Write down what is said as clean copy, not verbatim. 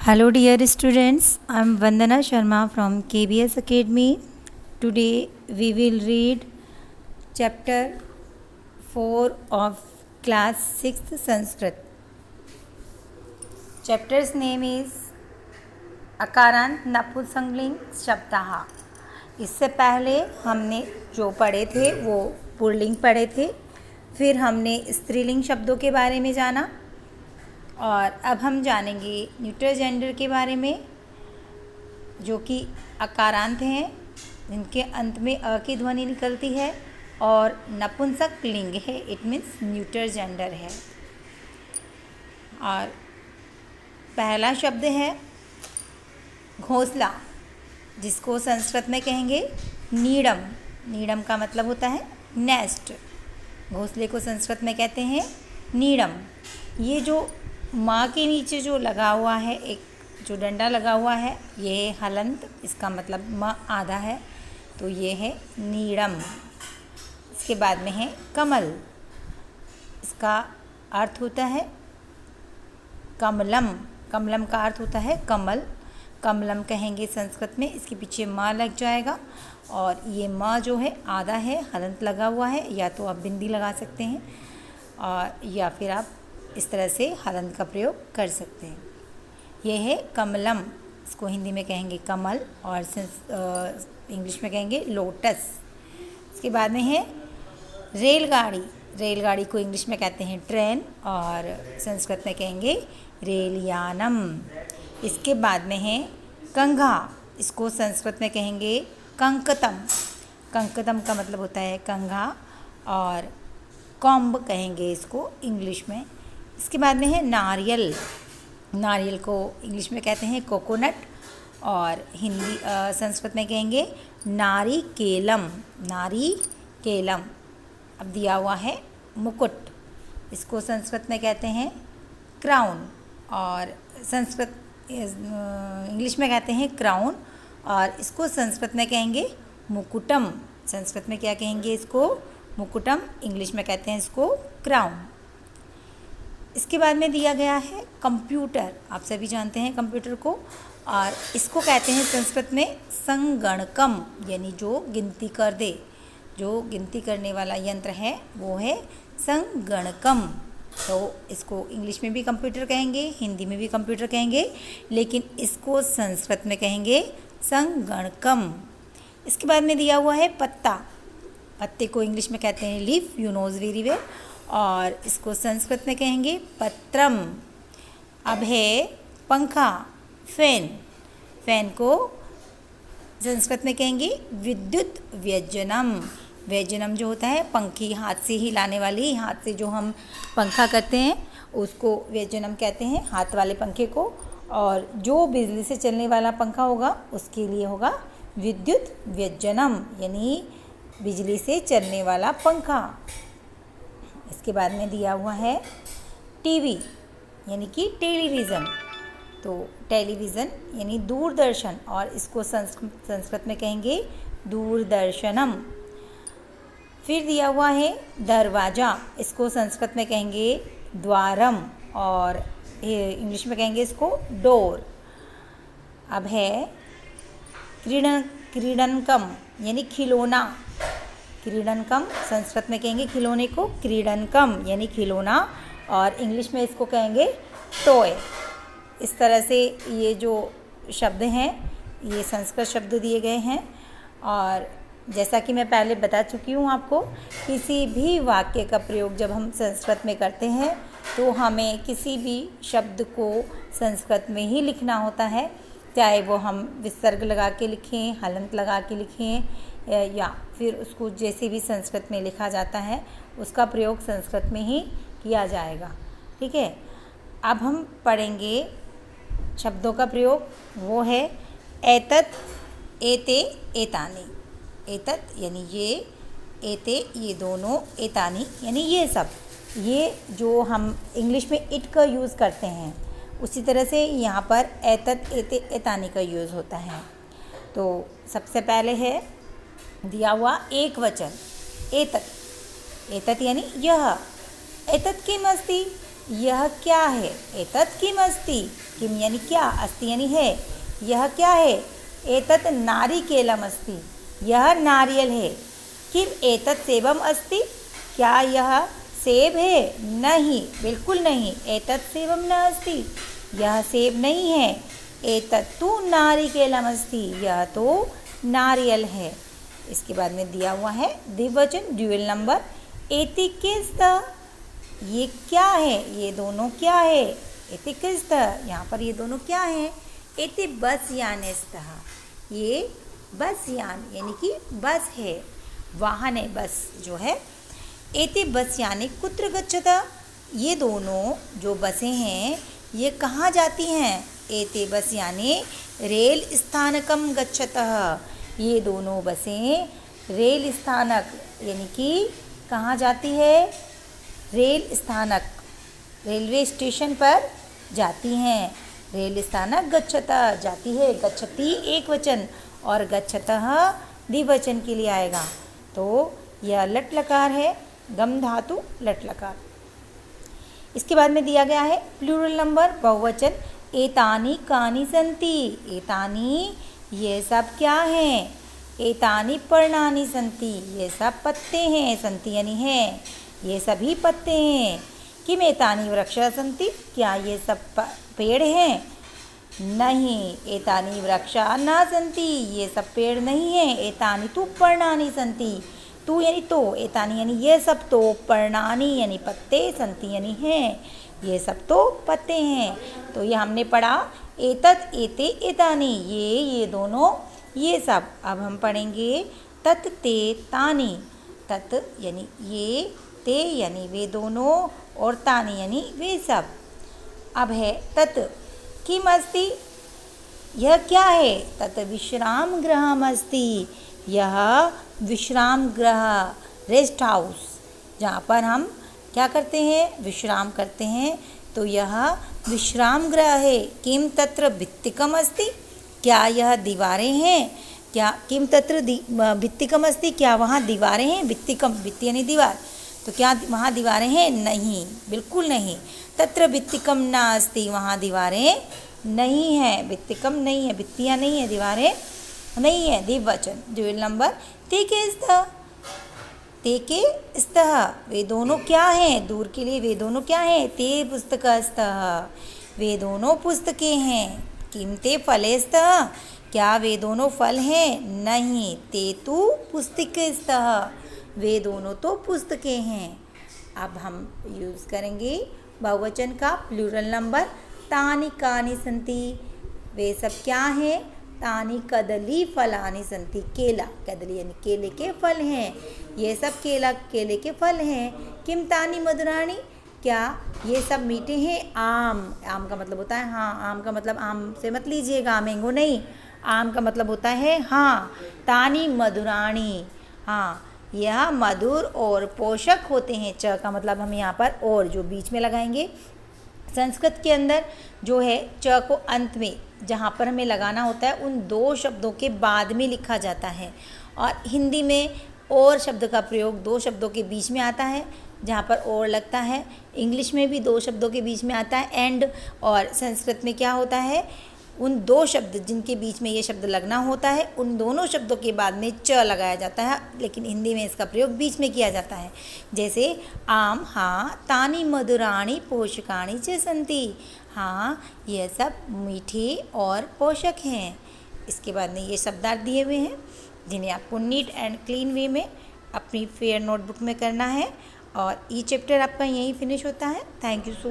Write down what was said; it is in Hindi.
Hello dear students, I am Vandana Sharma from KBS Academy. Today we will read chapter 4 of class 6th Sanskrit. Chapter's name is अकारांत नपुंसकलिंग शब्दाः। इससे पहले हमने जो पढ़े थे वो पुल्लिंग पढ़े थे, फिर हमने स्त्रीलिंग शब्दों के बारे में जाना और अब हम जानेंगे न्यूट्रल जेंडर के बारे में, जो कि अकारांत हैं जिनके अंत में अ की ध्वनि निकलती है और नपुंसक लिंग है, इट मीन्स न्यूट्रल जेंडर है। और पहला शब्द है घोंसला, जिसको संस्कृत में कहेंगे नीडम। नीडम का मतलब होता है नेस्ट। घोंसले को संस्कृत में कहते हैं नीडम। ये जो माँ के नीचे जो लगा हुआ है, एक जो डंडा लगा हुआ है, ये है हलंत, इसका मतलब माँ आधा है, तो ये है नीडम। इसके बाद में है कमल, इसका अर्थ होता है कमलम। कमलम का अर्थ होता है कमल। कमलम कहेंगे संस्कृत में, इसके पीछे माँ लग जाएगा और ये माँ जो है आधा है, हलंत लगा हुआ है, या तो आप बिंदी लगा सकते हैं और या फिर आप इस तरह से हलंत का प्रयोग कर सकते हैं। यह है कमलम, इसको हिंदी में कहेंगे कमल और इंग्लिश में कहेंगे लोटस। इसके बाद में है रेलगाड़ी। रेलगाड़ी को इंग्लिश में कहते हैं ट्रेन और संस्कृत में कहेंगे रेलयानम। इसके बाद में है कंघा, इसको संस्कृत में कहेंगे कंकतम। कंकतम का मतलब होता है कंघा और कॉम्ब कहेंगे इसको इंग्लिश में। इसके बाद में है नारियल। नारियल को इंग्लिश में कहते हैं कोकोनट और हिंदी संस्कृत में कहेंगे नारिकेलम। नारिकेलम। अब दिया हुआ है मुकुट, इसको संस्कृत में कहते हैं क्राउन और संस्कृत इंग्लिश में कहते हैं क्राउन और इसको संस्कृत में कहेंगे मुकुटम। संस्कृत में क्या कहेंगे इसको? मुकुटम। इंग्लिश में कहते हैं इसको क्राउन। इसके बाद में दिया गया है कंप्यूटर। आप सभी जानते हैं कंप्यूटर को, और इसको कहते हैं संस्कृत में संगणकम, यानी जो गिनती कर दे। जो गिनती करने वाला यंत्र है वो है संगणकम। तो इसको इंग्लिश में भी कंप्यूटर कहेंगे, हिंदी में भी कंप्यूटर कहेंगे, लेकिन इसको संस्कृत में कहेंगे संगणकम। इसके बाद में दिया हुआ है पत्ता। पत्ते को इंग्लिश में कहते हैं leaf, you knows very well, और इसको संस्कृत में कहेंगे पत्रम। अब है पंखा, फैन। फैन को संस्कृत में कहेंगे विद्युत व्यजनम। व्यजनम जो होता है पंखी, हाथ से हिलाने वाली, हाथ से जो हम पंखा करते हैं उसको व्यजनम कहते हैं, हाथ वाले पंखे को। और जो बिजली से चलने वाला पंखा होगा उसके लिए होगा विद्युत व्यजनम, यानी बिजली से चलने वाला पंखा। इसके बाद में दिया हुआ है टीवी, यानी कि टेलीविज़न। तो टेलीविज़न यानी दूरदर्शन, और इसको संस्कृत में कहेंगे दूरदर्शनम। फिर दिया हुआ है दरवाज़ा, इसको संस्कृत में कहेंगे द्वारम और इंग्लिश में कहेंगे इसको डोर। अब है क्रीडनकम, यानी खिलौना। क्रीडनकम संस्कृत में कहेंगे खिलौने को क्रीडनकम, यानी खिलौना, और इंग्लिश में इसको कहेंगे टॉय। इस तरह से ये जो शब्द हैं ये संस्कृत शब्द दिए गए हैं। और जैसा कि मैं पहले बता चुकी हूँ आपको, किसी भी वाक्य का प्रयोग जब हम संस्कृत में करते हैं तो हमें किसी भी शब्द को संस्कृत में ही लिखना होता है, चाहे वो हम विसर्ग लगा के लिखें, हलंत लगा के लिखें, या फिर उसको जैसे भी संस्कृत में लिखा जाता है उसका प्रयोग संस्कृत में ही किया जाएगा। ठीक है, अब हम पढ़ेंगे शब्दों का प्रयोग। वो है एतत्, एते, एतानि। एतत् यानी ये, एते ये दोनों, एतानि यानी ये सब। ये जो हम इंग्लिश में इट का यूज़ करते हैं उसी तरह से यहाँ पर एतत्, एते, एतानि का यूज़ होता है। तो सबसे पहले है दिया हुआ एक वचन एतत्। एतत् यानी यह। एतत् किम् अस्ति, यह क्या है? एतत् किम अस्ति? किम यानी क्या, अस्ति यानी है। यह क्या है? एतत् नारिकेलम अस्ति। यह नारियल है। किम एतत् सेबम अस्ति? क्या यह सेब है? नहीं, बिल्कुल नहीं। एतत् सेबम न अस्ति। यह सेब नहीं है। एतत् तु नारिकेलम अस्ति। यह तो नारियल है। इसके बाद में दिया हुआ है द्विवचन ड्यूअल नंबर। एति किस्तः, ये क्या है? ये दोनों क्या है? एति किस्तः, यहाँ पर ये दोनों क्या है? एति बस यानेस्तः, ये बस यान यानी कि बस है, वाहन है, बस जो है। एति बस यानी कुत्र गच्छतः, ये दोनों जो बसें हैं ये कहाँ जाती हैं? एते बस यानी रेल स्थानकम गच्छतः, ये दोनों बसें रेल स्थानक यानी कि कहाँ जाती है? रेल स्थानक, रेलवे स्टेशन पर जाती हैं। रेल स्थानक गच्छतः जाती है। गच्छति एक वचन और गच्छतः द्विवचन के लिए आएगा। तो यह लट लकार है, गम धातु लट लकार। इसके बाद में दिया गया है प्लूरल नंबर बहुवचन। एतानि कानि सन्ति, एतानि ये सब क्या हैं? एतानि पर्णानि सन्ति, ये सब पत्ते हैं। सन्ति यानी है, ये सभी पत्ते हैं। किम एतानि वृक्षाः सन्ति, क्या ये सब पेड़ हैं? नहीं, एतानि वृक्षाः न सन्ति, ये सब पेड़ नहीं हैं। एतानि तु पर्णानि सन्ति, तू यानी तो, एतानि यानी ये सब तो, पर्णानि यानी पत्ते, सन्ति यानी हैं, ये सब तो पत्ते हैं। तो ये हमने पढ़ा एतत् एते एतानि, ये दोनों ये सब। अब हम पढ़ेंगे तत् ते तानि। तत् यानी ये, ते यानी वे दोनों, और तानि यानी वे सब। अब है तत् किम अस्ति, यह क्या है? तत् विश्राम गृहम अस्ति, यह विश्राम गृह, रेस्ट हाउस, जहाँ पर हम क्या करते हैं? विश्राम करते हैं। तो यह विश्राम गृह है। किम तत्र भित्तिकम अस्ति, क्या यह दीवारें हैं? क्या किम तत्र भित्तिकम अस्ति, क्या वहाँ दीवारें हैं? भित्तिकम, भित्ति यानी दीवार, तो क्या वहाँ दीवारें हैं? नहीं, बिल्कुल नहीं। तत्र भित्तिकम न अस्ति, वहाँ दीवारें नहीं हैं। भित्तिकम नहीं है, भित्तियाँ नहीं है, दीवारें नहीं है। द्विवचन ड्यूअल नंबर। ते के स्तः, ते के स्तः, वे दोनों क्या हैं? दूर के लिए वे दोनों क्या हैं? ते पुस्तकस्तः, वे दोनों पुस्तकें हैं। किम ते फले स्तः, क्या वे दोनों फल हैं? नहीं, ते तु पुस्तकस्तः, वे दोनों तो पुस्तकें हैं। अब हम यूज़ करेंगे बहुवचन का प्लूरल नंबर। तानि कानि सन्ति, वे सब क्या हैं? तानि कदली फलानि सन्ति, केला, कदली यानी केले के फल हैं, ये सब केले के फल हैं। किम तानि मधुराणि, क्या ये सब मीठे हैं? आम, आम का मतलब होता है हाँ, आम का मतलब आम से मत लीजिएगा, मैंगो नहीं, आम का मतलब होता है हाँ। तानि मधुराणि, हाँ, यह मधुर और पोषक होते हैं। च का मतलब हम यहाँ पर और जो बीच में लगाएंगे। संस्कृत के अंदर जो है च को अंत में जहाँ पर हमें लगाना होता है उन दो शब्दों के बाद में लिखा जाता है, और हिंदी में और शब्द का प्रयोग दो शब्दों के बीच में आता है जहाँ पर और लगता है। इंग्लिश में भी दो शब्दों के बीच में आता है एंड, और संस्कृत में क्या होता है? उन दो शब्द जिनके बीच में ये शब्द लगना होता है उन दोनों शब्दों के बाद में च लगाया जाता है, लेकिन हिंदी में इसका प्रयोग बीच में किया जाता है। जैसे आम, हाँ, तानि मधुराणि पोषकाणि च सन्ति, हाँ, यह सब मीठे और पोषक हैं। इसके बाद में ये शब्दार्थ दिए हुए हैं जिन्हें आपको नीट एंड क्लीन वे में अपनी फेयर नोटबुक में करना है, और ये चैप्टर आपका यहीं फिनिश होता है। Thank you so